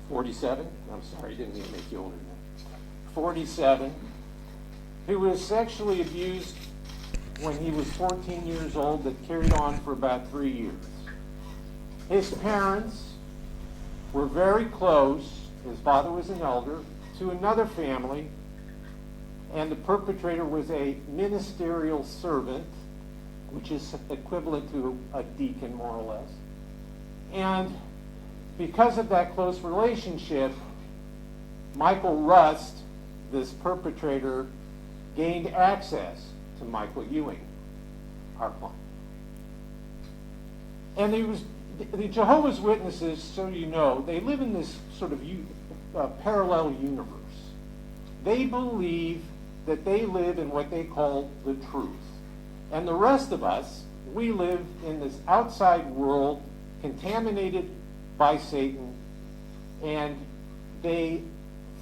47, I'm sorry, I didn't mean to make you older than that. 47, who was sexually abused when he was 14 years old, that carried on for about 3 years. His parents were very close. His father was an elder to another family, and the perpetrator was a ministerial servant, which is equivalent to a deacon, more or less. And because of that close relationship, Michael Rust, this perpetrator, gained access to Michael Ewing, our client. And the Jehovah's Witnesses, so you know, they live in this sort of parallel universe. They believe that they live in what they call the truth. And the rest of us, we live in this outside world contaminated by Satan, and they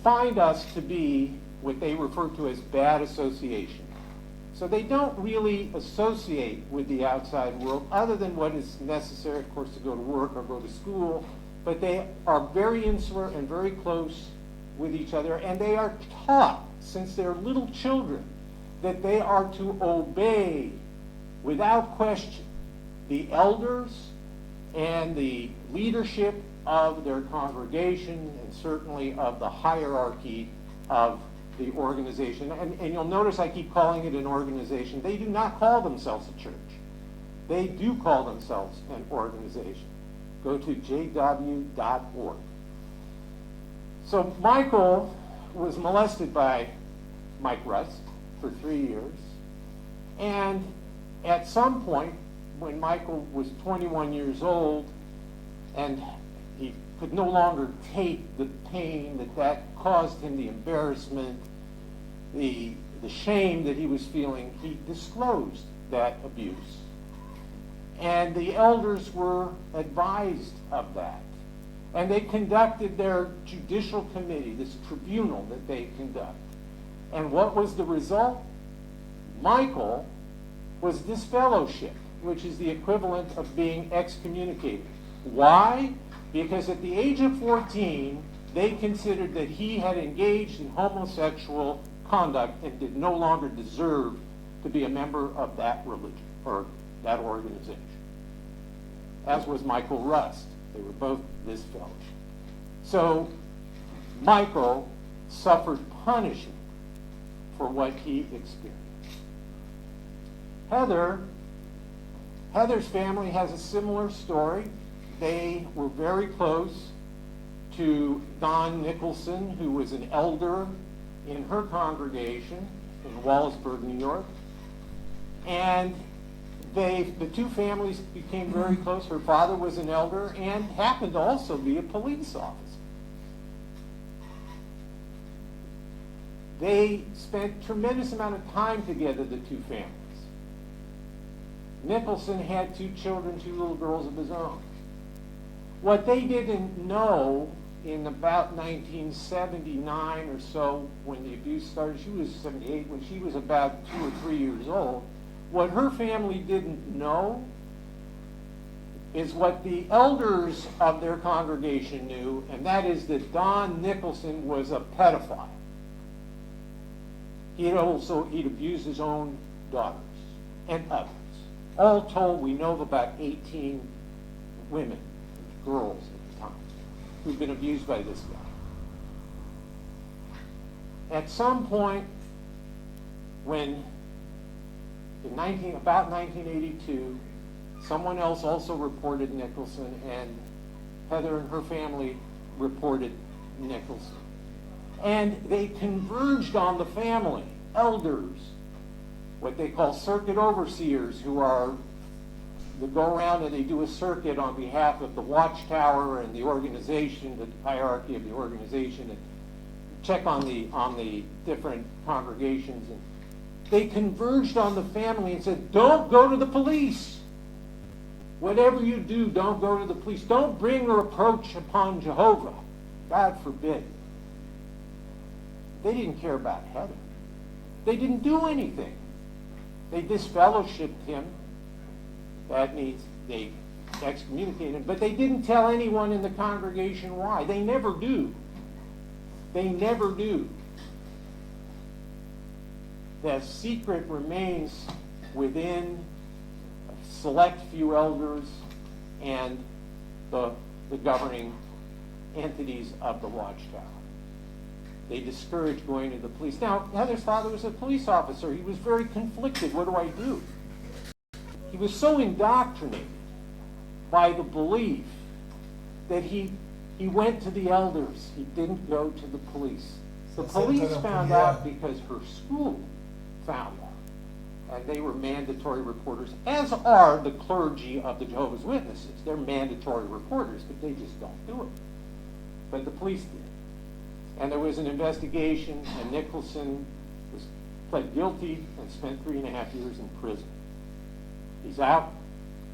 find us to be what they refer to as bad association. So they don't really associate with the outside world other than what is necessary, of course, to go to work or go to school, but they are very insular and very close with each other, and they are taught since they're little children that they are to obey without question the elders and the leadership of their congregation, and certainly of the hierarchy of the organization. And you'll notice I keep calling it an organization. They do not call themselves a church. They do call themselves an organization. Go to jw.org. So Michael was molested by Mike Rust for 3 years. And at some point, when Michael was 21 years old, and he could no longer take the pain that caused him, the embarrassment, the shame that he was feeling, he disclosed that abuse. And the elders were advised of that. And they conducted their judicial committee, this tribunal that they conduct. And what was the result? Michael was disfellowshipped, which is the equivalent of being excommunicated. Why? Because at the age of 14, they considered that he had engaged in homosexual conduct and did no longer deserve to be a member of that religion or that organization, as was Michael Rust. They were both disfellowshipped. So Michael suffered punishment for what he experienced. Heather's family has a similar story. They were very close to Don Nicholson, who was an elder in her congregation in Wallsburg, New York. And the two families became very close. Her father was an elder and happened to also be a police officer. They spent a tremendous amount of time together, the two families. Nicholson had 2 children, 2 little girls of his own. What they didn't know in about 1979 or so, when the abuse started, she was 78, when she was about 2 or 3 years old, what her family didn't know is what the elders of their congregation knew, and that is that Don Nicholson was a pedophile. He'd abused his own daughters and others. All told, we know of about 18 women, girls at the time, who've been abused by this guy. At some point, when about 1982, someone else also reported Nicholson, and Heather and her family reported Nicholson. And they converged on the family, elders, what they call circuit overseers, who go around and they do a circuit on behalf of the watchtower and the organization, the hierarchy of the organization, and check on the different congregations. And they converged on the family and said, don't go to the police. Whatever you do, don't go to the police. Don't bring a reproach upon Jehovah. God forbid. They didn't care about Heather. They didn't do anything. They disfellowshipped him. That means they excommunicated, but they didn't tell anyone in the congregation why. They never do. They never do. The secret remains within a select few elders and the governing entities of the watchtower. They discourage going to the police. Now, Heather's father was a police officer. He was very conflicted. What do I do? He was so indoctrinated by the belief that he went to the elders. He didn't go to the police. The police found out because her school found out. And they were mandatory reporters, as are the clergy of the Jehovah's Witnesses. They're mandatory reporters, but they just don't do it. But the police did. And there was an investigation, and Nicholson was pled guilty and spent 3.5 years in prison. He's out.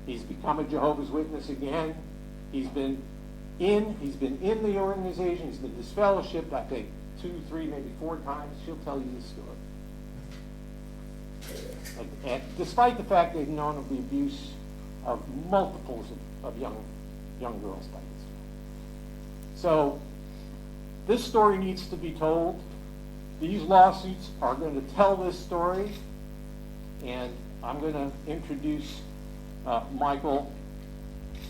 He's become a Jehovah's Witness again. He's been in the organization. He's been disfellowshipped, I think, 2, 3, maybe 4 times. She'll tell you this story. And despite the fact they've known of the abuse of multiples of young girls by this time. So this story needs to be told. These lawsuits are going to tell this story, and I'm going to introduce Michael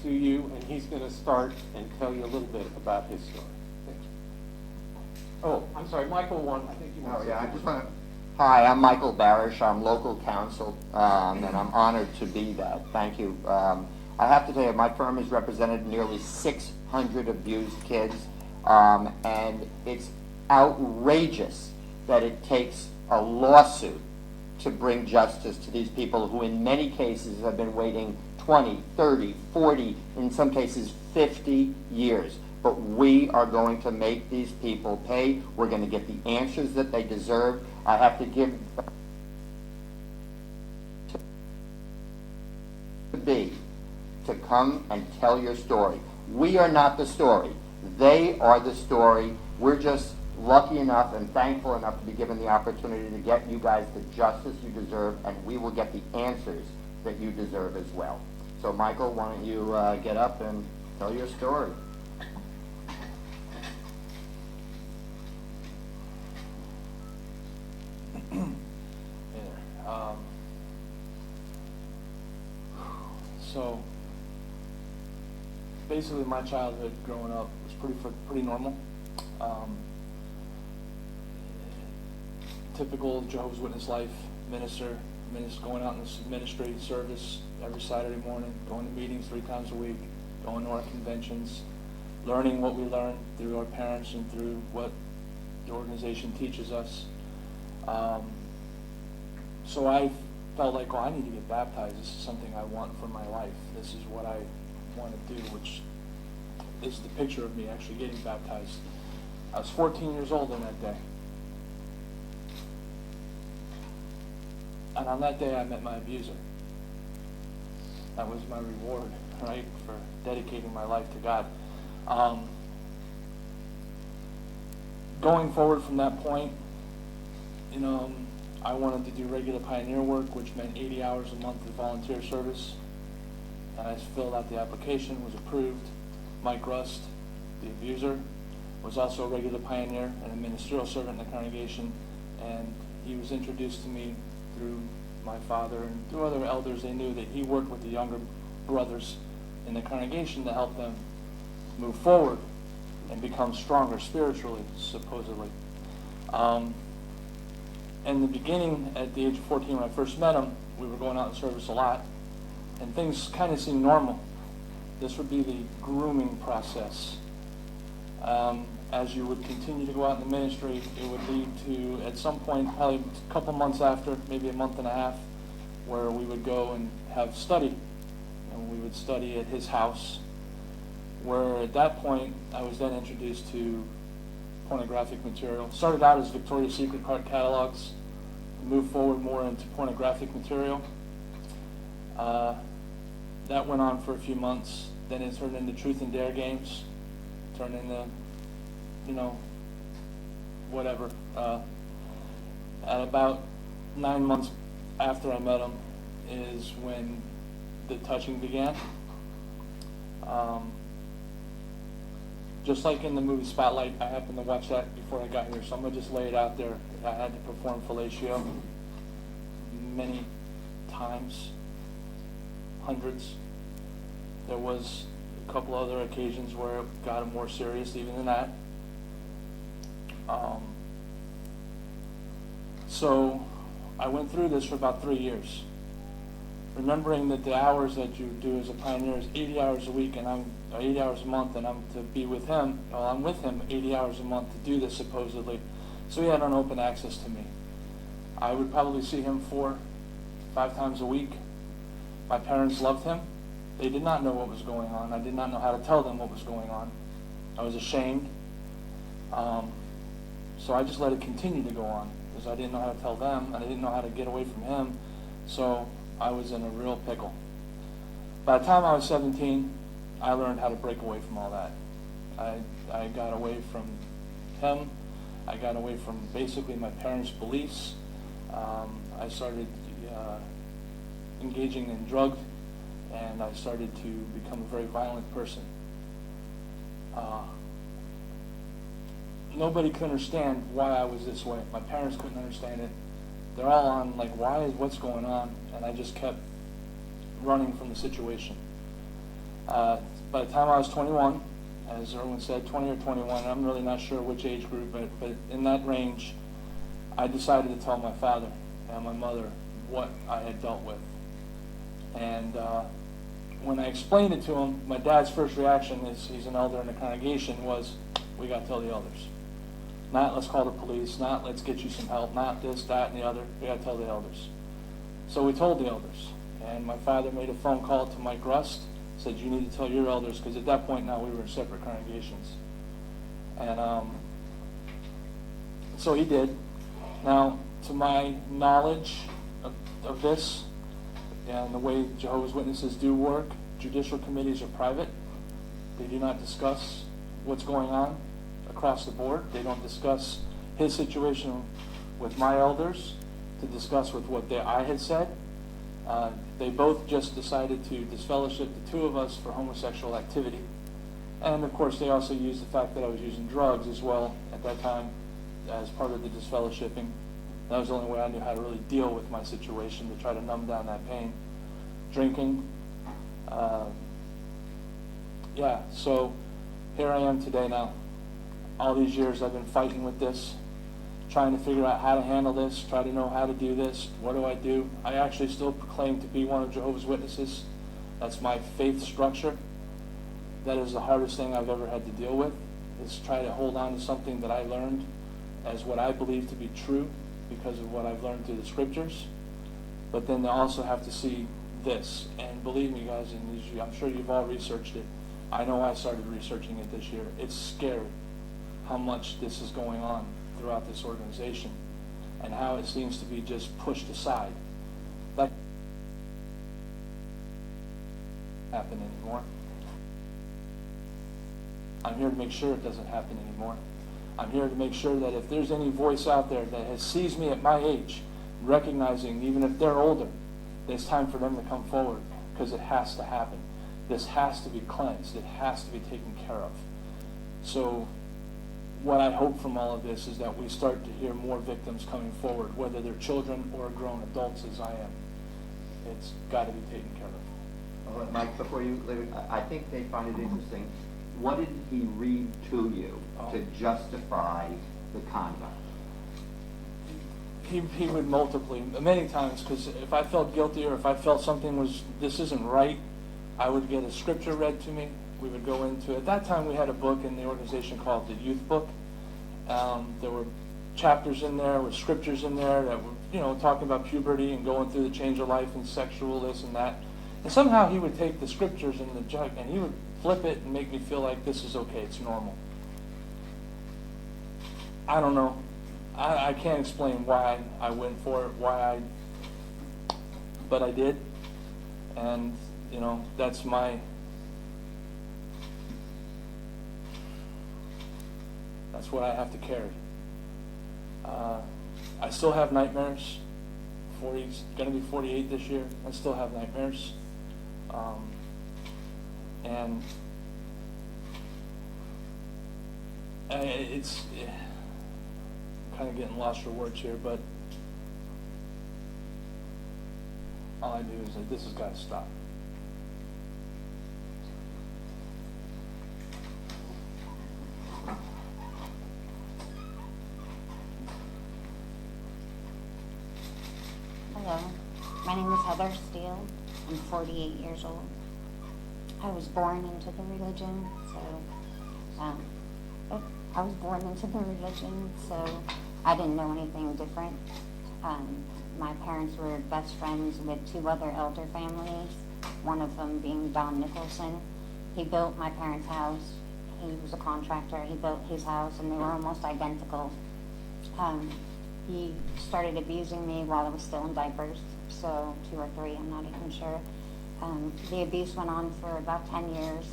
to you, and he's going to start and tell you a little bit about his story. Thanks. Oh, I'm sorry, Michael one. I think you want to say I just want to. Hi, I'm Michael Barish. I'm local counsel, and I'm honored to be that. Thank you. I have to tell you, my firm has represented nearly 600 abused kids, and it's outrageous that it takes a lawsuit to bring justice to these people who in many cases have been waiting 20, 30, 40, in some cases 50 years. But we are going to make these people pay. We're going to get the answers that they deserve. I have to give to come and tell your story. We are not the story. They are the story. We're just lucky enough and thankful enough to be given the opportunity to get you guys the justice you deserve, and we will get the answers that you deserve as well. So Michael, why don't you get up and tell your story. So basically my childhood growing up was pretty normal. Typical Jehovah's Witness life, minister going out in this administrative service every Saturday morning, going to meetings 3 times a week, going to our conventions, learning what we learn through our parents and through what the organization teaches us. So I felt like, well, I need to get baptized. This is something I want for my life. This is what I want to do, which is the picture of me actually getting baptized. I was 14 years old on that day. And on that day, I met my abuser. That was my reward, right, for dedicating my life to God. Going forward from that point, I wanted to do regular pioneer work, which meant 80 hours a month of volunteer service. And I filled out the application, was approved. Mike Rust, the abuser, was also a regular pioneer and a ministerial servant in the congregation. And he was introduced to me through my father and through other elders. They knew that he worked with the younger brothers in the congregation to help them move forward and become stronger spiritually, supposedly. In the beginning, at the age of 14, when I first met him, we were going out in service a lot, and things kind of seemed normal. This would be the grooming process. As you would continue to go out in the ministry, it would lead to, at some point, probably a couple months after, maybe a month and a half, where we would go and have study. And we would study at his house, where at that point, I was then introduced to pornographic material. Started out as Victoria's Secret card catalogs, moved forward more into pornographic material. That went on for a few months. Then it turned into truth and dare games, turned into, whatever. At about 9 months after I met him is when the touching began. Just like in the movie Spotlight, I happened to watch that before I got here, so I'm going to just lay it out there. I had to perform fellatio many times, hundreds. There was a couple other occasions where it got more serious even than that. So I went through this for about 3 years, remembering that the hours that you do as a pioneer is 80 hours a week, and I'm 80 hours a month, and I'm to be with him. Well, I'm with him 80 hours a month to do this supposedly. So he had open access to me. I would probably see him 4, 5 times a week. My parents loved him. They did not know what was going on. I did not know how to tell them what was going on. I was ashamed. So I just let it continue to go on because I didn't know how to tell them, and I didn't know how to get away from him. So I was in a real pickle. By the time I was 17, I learned how to break away from all that. I got away from him. I got away from basically my parents' beliefs. I started engaging in drugs, and I started to become a very violent person. Nobody could understand why I was this way. My parents couldn't understand it. They're all on like, what's going on? And I just kept running from the situation. By the time I was 21, as Erwin said, 20 or 21, I'm really not sure which age group, but in that range, I decided to tell my father and my mother what I had dealt with. And when I explained it to him, my dad's first reaction, is he's an elder in the congregation, was, we got to tell the elders. Not let's call the police, not let's get you some help, not this, that, and the other. We got to tell the elders. So we told the elders. And my father made a phone call to Mike Rust, said, you need to tell your elders, because at that point now we were in separate congregations. And so he did. Now, to my knowledge of this, and the way Jehovah's Witnesses do work, judicial committees are private. They do not discuss what's going on across the board. They don't discuss his situation with my elders to discuss with what I had said. They both just decided to disfellowship the two of us for homosexual activity. And of course they also used the fact that I was using drugs as well at that time as part of the disfellowshipping. That was the only way I knew how to really deal with my situation, to try to numb down that pain. Drinking. So here I am today now. All these years I've been fighting with this, trying to figure out how to handle this, try to know how to do this. What do I do? I actually still proclaim to be one of Jehovah's Witnesses. That's my faith structure. That is the hardest thing I've ever had to deal with, is try to hold on to something that I learned as what I believe to be true because of what I've learned through the scriptures. But then they also have to see this. And believe me, guys, and I'm sure you've all researched it. I know I started researching it this year. It's scary how much this is going on throughout this organization and how it seems to be just pushed aside. That doesn't happen anymore. I'm here to make sure it doesn't happen anymore. I'm here to make sure that if there's any voice out there that sees me at my age, recognizing even if they're older, it's time for them to come forward, because it has to happen. This has to be cleansed. It has to be taken care of. So what I hope from all of this is that we start to hear more victims coming forward, whether they're children or grown adults as I am. It's got to be taken care of. All right, Mike, before you leave, I think they find it interesting. What did he read to you to justify the conduct? He would many times, because if I felt guilty or if I felt this isn't right, I would get a scripture read to me. We would go into, at that time we had a book in the organization called the Youth Book. There were chapters in there with scriptures in there that were, talking about puberty and going through the change of life and sexual this and that. And somehow he would take the scriptures and the jug and he would flip it and make me feel like this is okay, it's normal. I don't know. I can't explain why I went for it, but I did. And, that's what I have to carry. I still have nightmares. Going to be 48 this year. I still have nightmares. And it's kind of getting lost for words here, but all I do is like, this has got to stop. Hello, my name is Heather Steele. I'm 48 years old. I was born into the religion, so I didn't know anything different. My parents were best friends with two other elder families, one of them being Don Nicholson. He built my parents' house. He was a contractor. He built his house, and they were almost identical. He started abusing me while I was still in diapers, so 2 or 3, I'm not even sure. The abuse went on for about 10 years.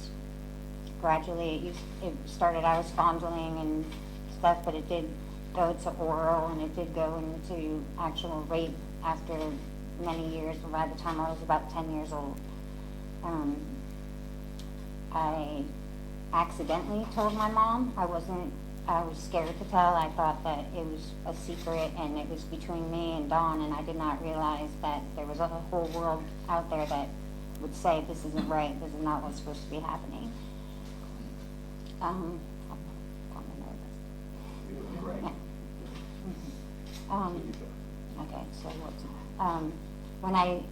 Gradually, it started, I was fondling and stuff, but it did go to oral, and it did go into actual rape after many years. By the time I was about 10 years old, I accidentally told my mom. I was scared to tell. I thought that it was a secret and it was between me and Dawn, and I did not realize that there was a whole world out there that would say this isn't right, this is not what's supposed to be happening. I'm nervous. Okay, so when I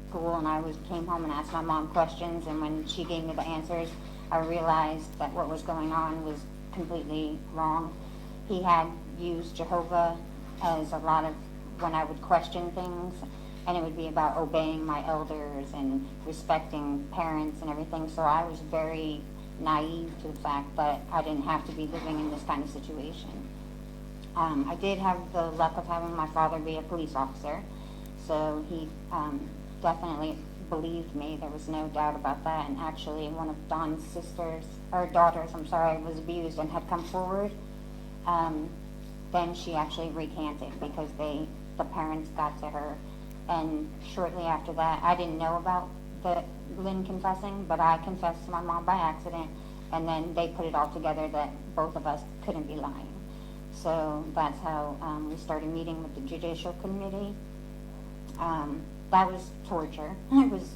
school and I came home and asked my mom questions, and when she gave me the answers, I realized that what was going on was completely wrong. He had used Jehova as a lot of when I would question things, and it would be about obeying my elders and respecting parents and everything. So I was very naive to the fact that I didn't have to be living in this kind of situation. I did have the luck of having my father be a police officer, so he definitely believed me. There was no doubt about that. And actually, one of Don's daughters, was abused and had come forward. Then she actually recanted because the parents got to her. And shortly after that, I didn't know about Lynn confessing, but I confessed to my mom by accident, and then they put it all together that both of us couldn't be lying. So that's how we started meeting with the judicial committee. That was torture. It was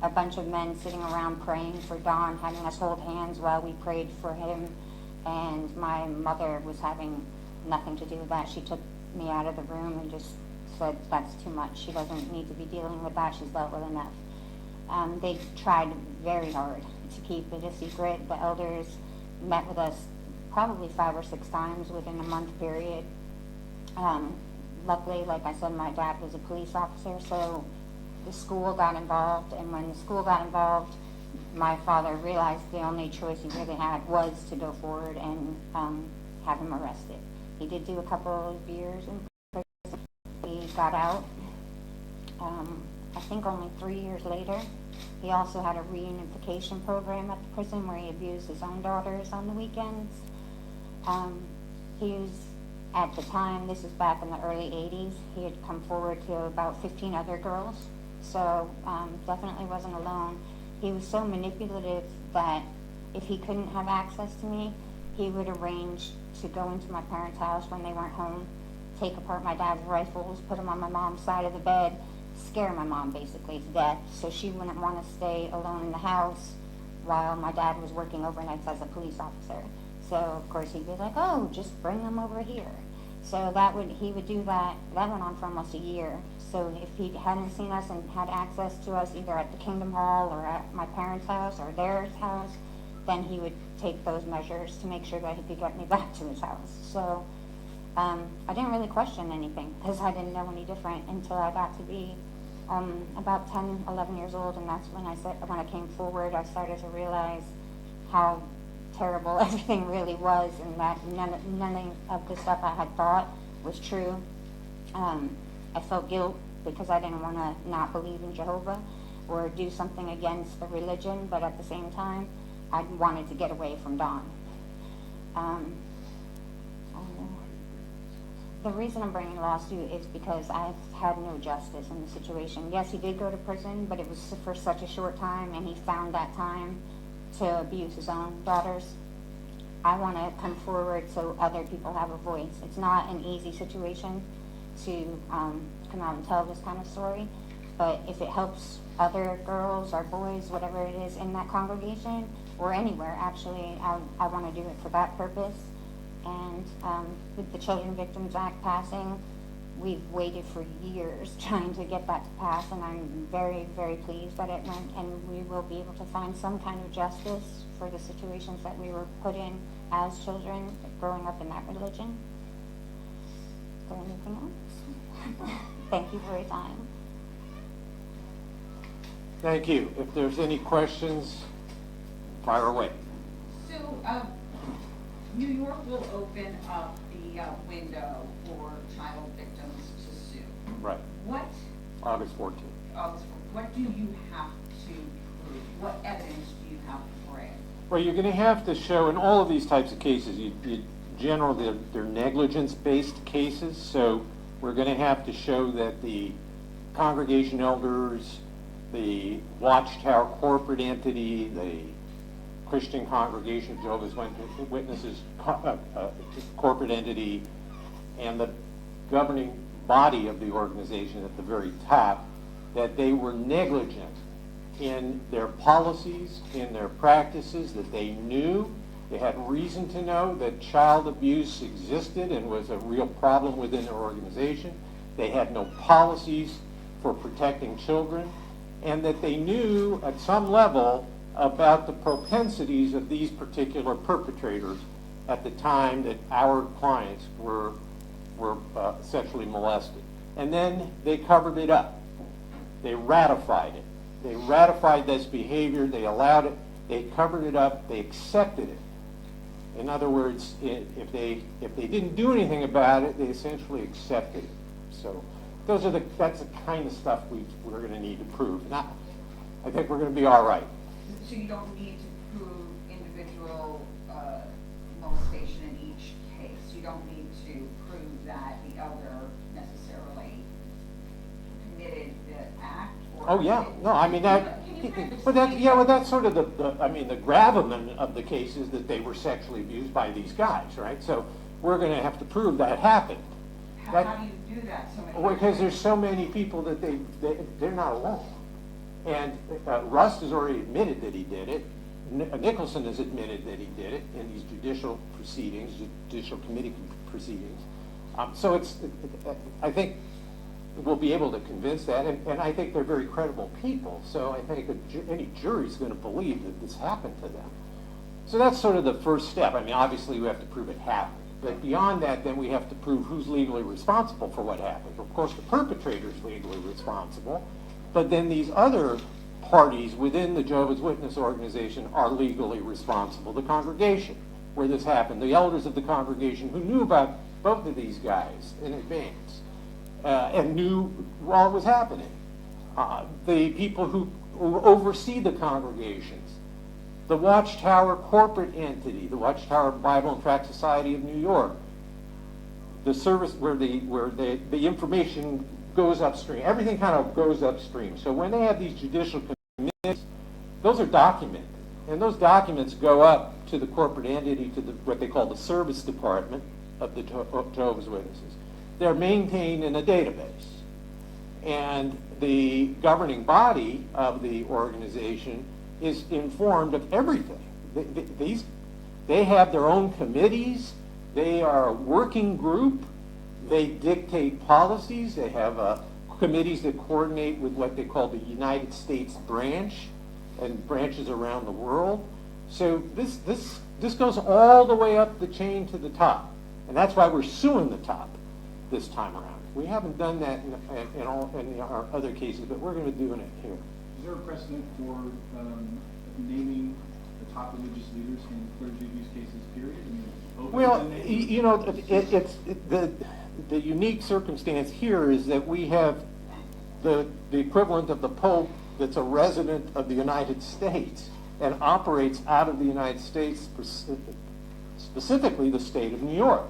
a bunch of men sitting around praying for Don, having us hold hands while we prayed for him, and my mother was having nothing to do with that. She took me out of the room and just said, that's too much. She doesn't need to be dealing with that. She's dealt with enough. They tried very hard to keep it a secret. The elders met with us probably 5 or 6 times within a month period. Luckily, like I said, my dad was a police officer, so the school got involved, and when the school got involved, my father realized the only choice he really had was to go forward and have him arrested. He did do a couple of years in prison. He got out, I think only 3 years later. He also had a reunification program at the prison where he abused his own daughters on the weekends. He was, at the time, this is back in the early 80s, he had come forward to about 15 other girls, so definitely wasn't alone. He was so manipulative that if he couldn't have access to me, he would arrange to go into my parents' house when they weren't home, take apart my dad's rifles, put them on my mom's side of the bed, scare my mom basically to death, so she wouldn't want to stay alone in the house while my dad was working overnights as a police officer. So of course he'd be like, oh, just bring them over here. So he would do that. That went on for almost a year. So if he hadn't seen us and had access to us either at the Kingdom Hall or at my parents' house or their house, then he would take those measures to make sure that he could get me back to his house. So I didn't really question anything because I didn't know any different until I got to be about 10, 11 years old, and that's when I came forward, I started to realize how terrible everything really was, and that none of the stuff I had thought was true. I felt guilt because I didn't want to not believe in Jehovah or do something against the religion, but at the same time, I wanted to get away from Don. I don't know. The reason I'm bringing a lawsuit is because I've had no justice in the situation. Yes, he did go to prison, but it was for such a short time, and he found that time to abuse his own daughters. I want to come forward so other people have a voice. It's not an easy situation to come out and tell this kind of story, but if it helps other girls or boys, whatever it is in that congregation, or anywhere, actually, I want to do it for that purpose. And with the Children Victims Act passing, we've waited for years trying to get that to pass, and I'm very, very pleased that it went, and we will be able to find some kind of justice for the situations that we were put in as children growing up in that religion. Is there anything else? Thank you for your time. Thank you. If there's any questions, fire away. So, New York will open up the window for child victims to sue. Right. What, August 14th. what do you have to prove? What evidence do you have to bring? Well, you're going to have to show, in all of these types of cases, generally they're negligence-based cases, so we're going to have to show that the congregation elders, the Watchtower corporate entity, the Christian Congregation of Jehovah's Witnesses corporate entity, and the governing body of the organization at the very top, that they were negligent in their policies, in their practices, that they knew, they had reason to know that child abuse existed and was a real problem within their organization. They had no policies for protecting children, and that they knew at some level about the propensities of these particular perpetrators at the time that our clients were sexually molested. And then they covered it up. They ratified it. They ratified this behavior. They allowed it. They covered it up. They accepted it. In other words, if they didn't do anything about it, they essentially accepted it. So that's the kind of stuff we're going to need to prove. Now, I think we're going to be all right. So you don't need to prove individual molestation in each case. You don't need to prove that the elder necessarily committed the act. Or Oh yeah, no, I mean that. But that's sort of the gravamen of the case is that they were sexually abused by these guys, right? So we're going to have to prove that happened. How do you do that? Because there's so many people that they're not alone. And Rust has already admitted that he did it. Nicholson has admitted that he did it in these judicial proceedings, judicial committee proceedings. So I think we'll be able to convince that, and I think they're very credible people. So I think any jury is going to believe that this happened to them. So that's sort of the first step. I mean, obviously we have to prove it happened. But beyond that, then we have to prove who's legally responsible for what happened. Of course, the perpetrator is legally responsible. But then these other parties within the Jehovah's Witness organization are legally responsible. The congregation where this happened, the elders of the congregation who knew about both of these guys in advance and knew while it was happening. The people who oversee the congregations, the Watchtower corporate entity, the Watchtower Bible and Tract Society of New York, the service where the information goes upstream. Everything kind of goes upstream. So when they have these judicial committees, those are documented. And those documents go up to the corporate entity, to what they call the service department of the Jehovah's Witnesses. They're maintained in a database. And the governing body of the organization is informed of everything. They have their own committees. They are a working group. They dictate policies. They have committees that coordinate with what they call the United States branch and branches around the world. So this goes all the way up the chain to the top. And that's why we're suing the top this time around. We haven't done that in our other cases, but we're going to be doing it here. Is there a precedent for naming the top religious leaders in clergy abuse cases, period? Well, you know, the unique circumstance here is that we have the equivalent of the Pope that's a resident of the United States and operates out of the United States, specifically the state of New York.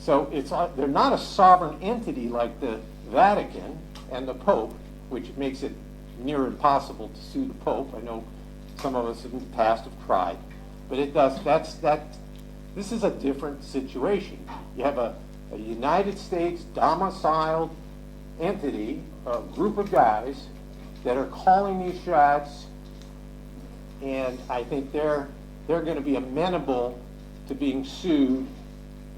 So they're not a sovereign entity like the Vatican and the Pope, which makes it near impossible to sue the Pope. I know some of us in the past have tried, but this is a different situation. You have a United States domiciled entity, a group of guys that are calling these shots, and I think they're going to be amenable to being sued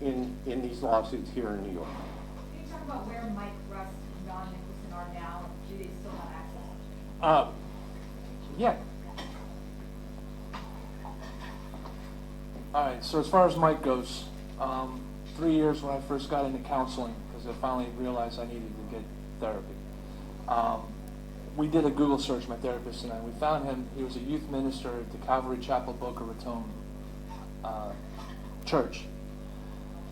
in these lawsuits here in New York. Can you talk about where Mike Rust and Don Nicholson are now? Do they still have access? Yeah. All right, so as far as Mike goes, 3 years when I first got into counseling, because I finally realized I needed to get therapy. We did a Google search, my therapist and I. We found him. He was a youth minister at the Calvary Chapel Boca Raton church.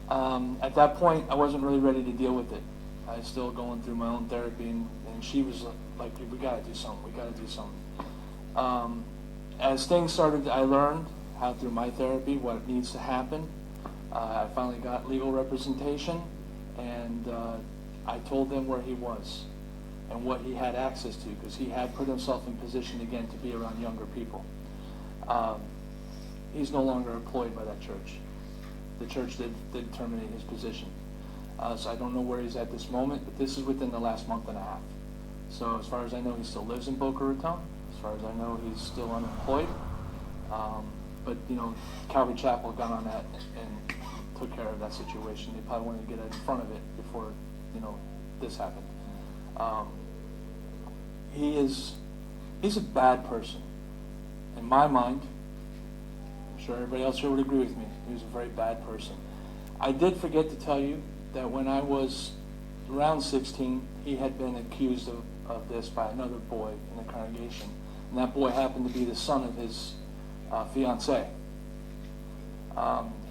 At that point, I wasn't really ready to deal with it. I was still going through my own therapy, and she was like, we got to do something. We got to do something. As things started, I learned how through my therapy what needs to happen. I finally got legal representation, and I told them where he was and what he had access to, because he had put himself in position again to be around younger people. He's no longer employed by that church. The church did terminate his position. So I don't know where he's at this moment, but this is within the last month and a half. So as far as I know, he still lives in Boca Raton. As far as I know, he's still unemployed. But, Calvary Chapel got on that and took care of that situation. They probably wanted to get in front of it before, this happened. He's a bad person. In my mind, I'm sure everybody else here would agree with me, he was a very bad person. I did forget to tell you that when I was around 16, he had been accused of this by another boy in the congregation. And that boy happened to be the son of his fiancée.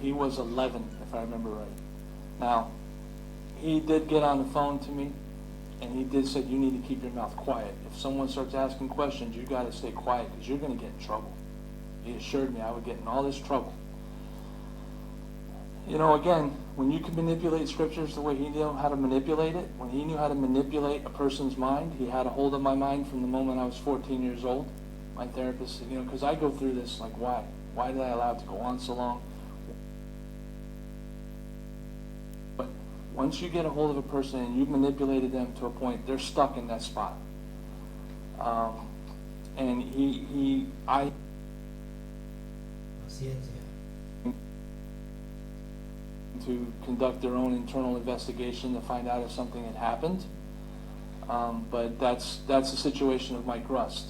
He was 11, if I remember right. Now, he did get on the phone to me, and he did say, you need to keep your mouth quiet. If someone starts asking questions, you got to stay quiet, because you're going to get in trouble. He assured me I would get in all this trouble. Again, when you can manipulate scriptures the way he knew how to manipulate it, when he knew how to manipulate a person's mind, he had a hold of my mind from the moment I was 14 years old. My therapist said, because I go through this, like, why? Why did I allow it to go on so long? But once you get a hold of a person and you've manipulated them to a point, they're stuck in that spot. And I to conduct their own internal investigation to find out if something had happened. But that's the situation of Mike Rust.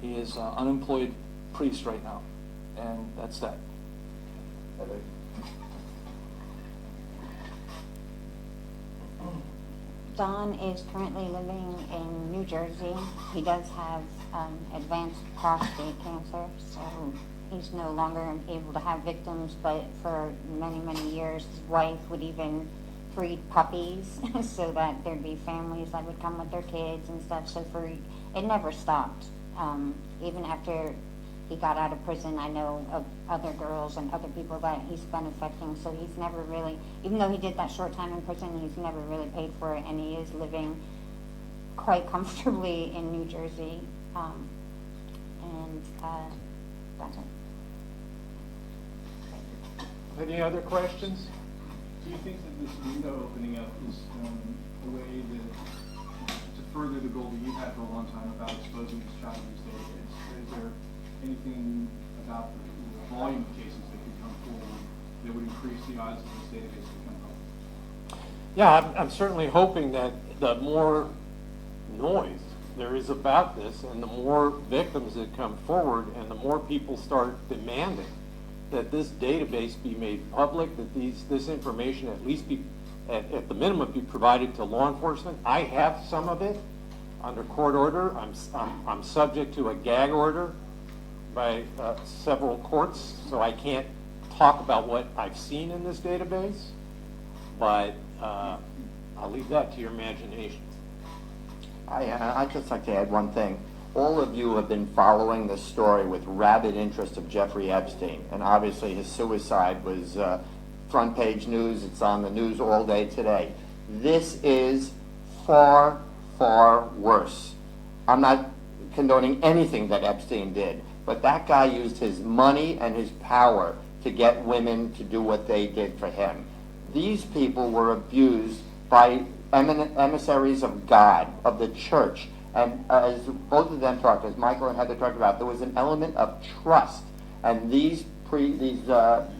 He is an unemployed priest right now, and that's that. Don is currently living in New Jersey. He does have advanced prostate cancer, so he's no longer able to have victims, but for many, many years, his wife would even breed puppies so that there'd be families that would come with their kids and stuff. So it never stopped. Even after he got out of prison, I know of other girls and other people that he's been affecting. So he's never really, even though he did that short time in prison, he's never really paid for it, and he is living quite comfortably in New Jersey. That's it. Any other questions? Do you think that this window opening up is a way to further the goal that you've had for a long time about exposing this child to this database? Is there anything about the volume of cases that could come forward that would increase the odds of this database becoming public? Yeah, I'm certainly hoping that the more noise there is about this, and the more victims that come forward, and the more people start demanding that this database be made public, that this information at least be, at the minimum, be provided to law enforcement. I have some of it under court order. I'm subject to a gag order by several courts, so I can't talk about what I've seen in this database, but I'll leave that to your imagination. I'd just like to add one thing. All of you have been following the story with rabid interest of Jeffrey Epstein, and obviously his suicide was front page news. It's on the news all day today. This is far, far worse. I'm not condoning anything that Epstein did, but that guy used his money and his power to get women to do what they did for him. These people were abused by emissaries of God, of the church. And as both of them talked, as Michael and Heather talked about, there was an element of trust. And these abusers,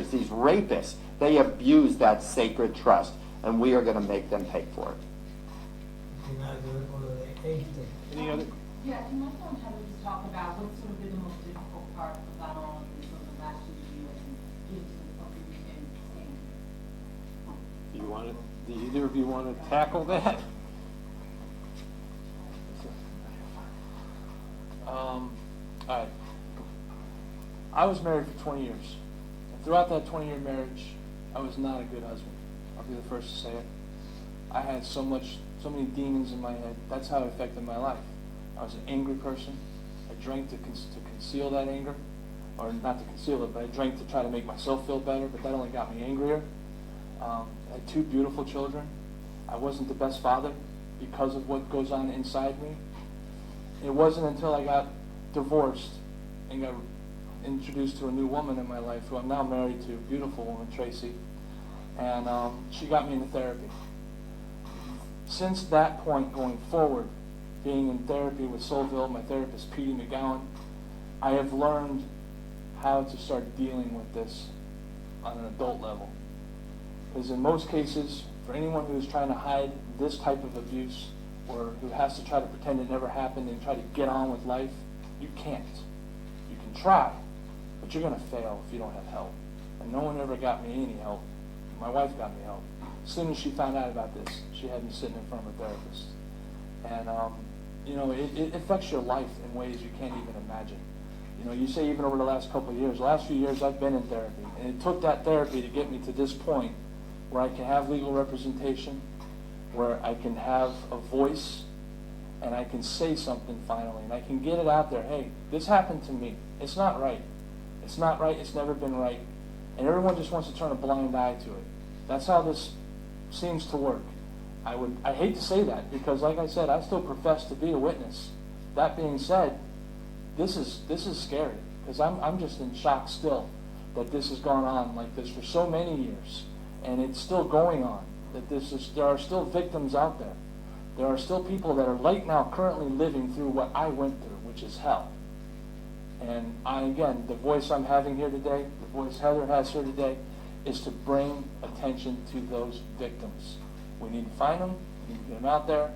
these rapists, they abused that sacred trust. And we are going to make them pay for it. Any other? Yeah, can Michael and Heather just talk about what's sort of been the most difficult part about all of this over the last few years and getting to the point where you can stand? Do either of you want to tackle that? All right. I was married for 20 years. And throughout that 20-year marriage, I was not a good husband. I'll be the first to say it. I had so many demons in my head. That's how it affected my life. I was an angry person. I drank to conceal that anger. Or not to conceal it, but I drank to try to make myself feel better, but that only got me angrier. I had 2 beautiful children. I wasn't the best father because of what goes on inside me. It wasn't until I got divorced and got introduced to a new woman in my life, who I'm now married to, a beautiful woman, Tracy, and she got me into therapy. Since that point going forward, being in therapy with Soulville, my therapist, Petey McGowan, I have learned how to start dealing with this on an adult level. Because in most cases, for anyone who is trying to hide this type of abuse, or who has to try to pretend it never happened and try to get on with life, you can't. You can try, but you're going to fail if you don't have help. And no one ever got me any help. My wife got me help. As soon as she found out about this, she had me sitting in front of a therapist. And, it affects your life in ways you can't even imagine. You say even over the last couple of years, the last few years I've been in therapy. And it took that therapy to get me to this point where I can have legal representation, where I can have a voice, and I can say something finally, and I can get it out there. Hey, this happened to me. It's not right. It's not right. It's never been right. And everyone just wants to turn a blind eye to it. That's how this seems to work. I hate to say that, because like I said, I still profess to be a witness. That being said, this is scary, because I'm just in shock still that this has gone on like this for so many years, and it's still going on. There are still victims out there. There are still people that are right now currently living through what I went through, which is hell. And again, the voice I'm having here today, the voice Heather has here today, is to bring attention to those victims. We need to find them. We need to get them out there.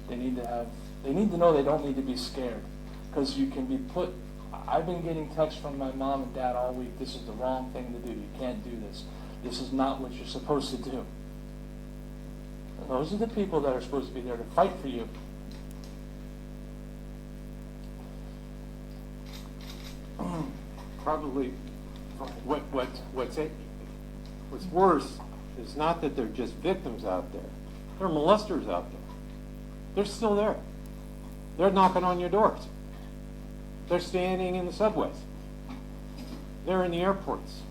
They need to know they don't need to be scared, because you can be put. I've been getting texts from my mom and dad all week. This is the wrong thing to do. You can't do this. This is not what you're supposed to do. And those are the people that are supposed to be there to fight for you. Probably what's worse is not that they're just victims out there. There are molesters out there. They're still there. They're knocking on your doors. They're standing in the subways. They're in the airports.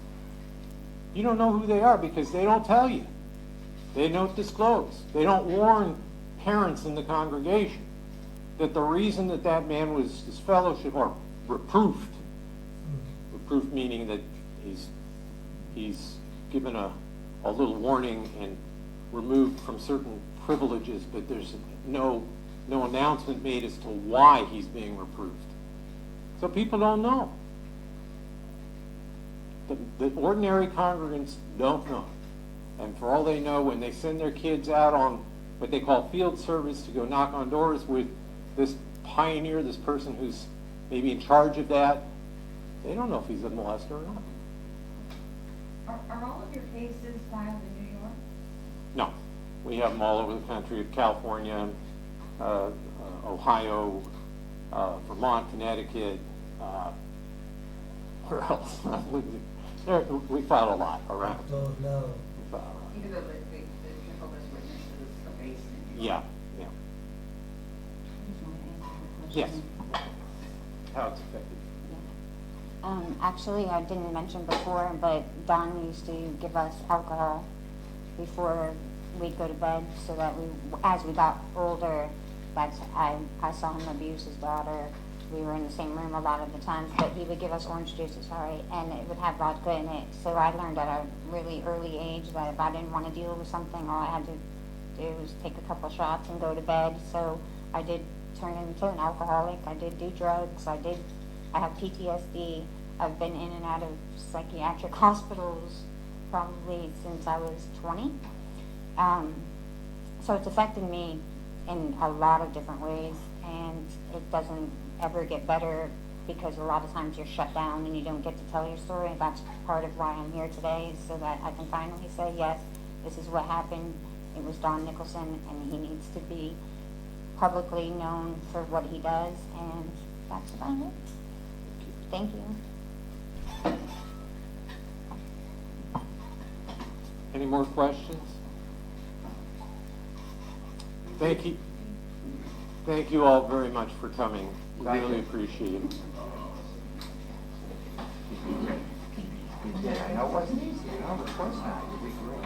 You don't know who they are because they don't tell you. They don't disclose. They don't warn parents in the congregation that the reason that man was disfellowship or reproofed meaning that he's given a little warning and removed from certain privileges, but there's no announcement made as to why he's being reproved. So people don't know. The ordinary congregants don't know. And for all they know, when they send their kids out on what they call field service to go knock on doors with this pioneer, this person who's maybe in charge of that, they don't know if he's a molester or not. Are all of your cases filed in New York? No. We have them all over the country, California, Ohio, Vermont, Connecticut, where else? We filed a lot around. Even though the Jehovah's Witnesses are based in New York? Yeah. Yes. How it's affected. Actually, I didn't mention before, but Don used to give us alcohol before we'd go to bed, so that as we got older, I saw him abuse his daughter. We were in the same room a lot of the times, but he would give us orange juice, and it would have vodka in it. So I learned at a really early age that if I didn't want to deal with something, all I had to do was take a couple shots and go to bed. So I did turn into an alcoholic. I did do drugs. I have PTSD. I've been in and out of psychiatric hospitals probably since I was 20. So it's affected me in a lot of different ways, and it doesn't ever get better because a lot of times you're shut down and you don't get to tell your story. That's part of why I'm here today, so that I can finally say, yes, this is what happened. It was Don Nicholson, and he needs to be publicly known for what he does, and that's about it. Thank you. Any more questions? Thank you. Thank you all very much for coming. We Thank really you. appreciate it. Yeah, I know it wasn't easy, no, of course not, you'd be great.